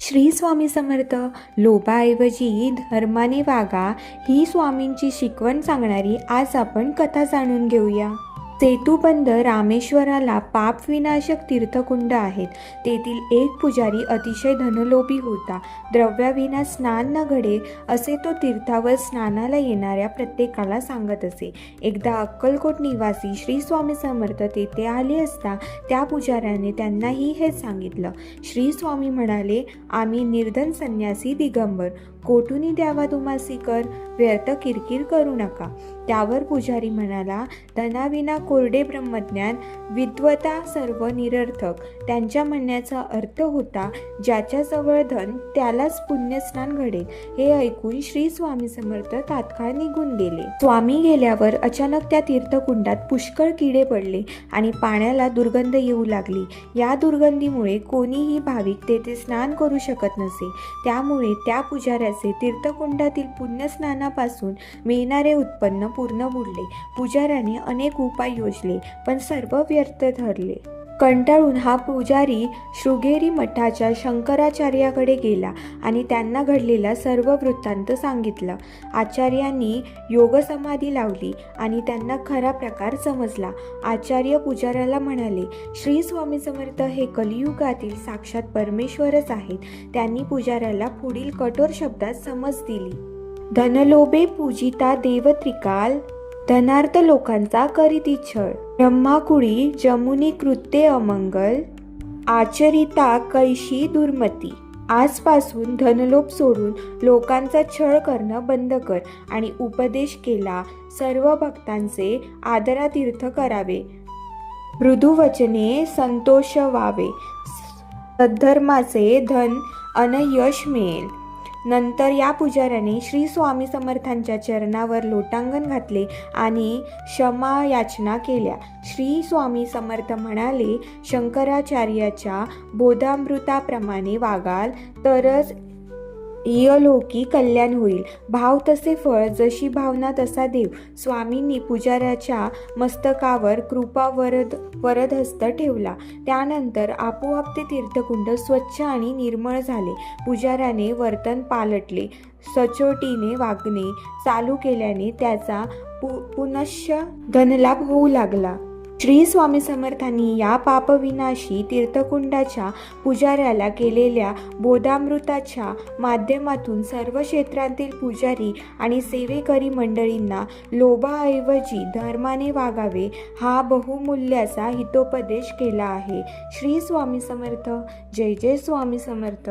श्री स्वामी समर्थ. लोभाऐवजी धर्माने वागा ही स्वामींची शिकवण सांगणारी आज आपण कथा जाणून घेऊया. सेतुबंध रामेश्वराला पाप विनाशक तीर्थकुंड आहेत. तेथील एक पुजारी अतिशय धनलोभी होता. द्रव्याविना स्नान न घडे असे तो तीर्थावर स्नानाला येणाऱ्या प्रत्येकाला सांगत असे. एकदा अक्कलकोट निवासी श्री स्वामी समर्थ तेथे आले असता त्या पुजाऱ्याने त्यांनाही हेच सांगितलं. श्री स्वामी म्हणाले, आम्ही निर्धन संन्यासी दिगंबर, कोठूनही द्यावा तुम्हासी कर, व्यर्थ किरकिर करू नका. त्यावर पुजारी म्हणाला, धनाविना कोरडे ब्रह्मज्ञान, विद्वता सर्व निरर्थक. त्यांच्या म्हणण्याचा अर्थ होता, ज्याच्याजवळ धन त्यालाच पुण्यस्नान घडेल. हे ऐकून श्री स्वामी समर्थ तात्काळ निघून गेले. स्वामी गेल्यावर अचानक त्या तीर्थकुंडात पुष्कळ किडे पडले आणि पाण्याला दुर्गंध येऊ लागली. या दुर्गंधीमुळे कोणीही भाविक तेथे स्नान करू शकत नसे. त्यामुळे त्या पुजाऱ्याचे तीर्थकुंडातील पुण्यस्नानापासून मिळणारे उत्पन्न पूर्ण बुडले. पुजाऱ्याने अनेक उपाय योजले, पण सर्व व्यर्थ ठरले. कंटाळून हा पुजारी शृंगेरी मठाच्या शंकराचार्याकडे गेला आणि त्यांना घडलेला सर्व वृत्तांत सांगितला. आचार्यांनी योगसमाधी लावली आणि त्यांना खरा प्रकार समजला. आचार्य पुजाऱ्याला म्हणाले, श्री स्वामी समर्थ हे कलियुगातील साक्षात परमेश्वरच आहेत. त्यांनी पुजाऱ्याला पुढील कठोर शब्दात समज दिली. धनलोभे पूजिता देव त्रिकाल, धनार्थ लोकांचा करीती छळ. ब्रह्माकुळी जमुनी कृत्ये अमंगल, आचरिता कैशी दुर्मती. आजपासून धनलोभ सोडून लोकांचा छळ करणं बंद कर आणि उपदेश केला. सर्व भक्तांचे आदरातीर्थ करावे, मृदुवचने संतोष व्हावे. सद्धर्माचे धन अन यश मिळेल. नंतर या पुजाऱ्याने श्री स्वामी समर्थांच्या चरणावर लोटांगण घातले आणि क्षमा याचना केल्या. श्री स्वामी समर्थ म्हणाले, शंकराचार्याच्या बोधामृताप्रमाणे वागाल तरच इहलोकी कल्याण होईल. भाव तसे फळ, जशी भावना तसा देव. स्वामींनी पुजाऱ्याच्या मस्तकावर कृपा वरदहस्त ठेवला. त्यानंतर आपोआप ते तीर्थकुंड स्वच्छ आणि निर्मळ झाले. पुजाऱ्याने वर्तन पालटले. सचोटीने वागणे चालू केल्याने त्याचा पुनश्च धनलाभ होऊ लागला. श्री स्वामी समर्थांनी या पापविनाशी तीर्थकुंडाच्या पुजाऱ्याला केलेल्या बोधामृताच्या माध्यमातून सर्व क्षेत्रातील पुजारी आणि सेवेकरी मंडळींना लोभाऐवजी धर्माने वागावे हा बहुमूल्याचा हितोपदेश केला आहे. श्री स्वामी समर्थ. जय जय स्वामी समर्थ.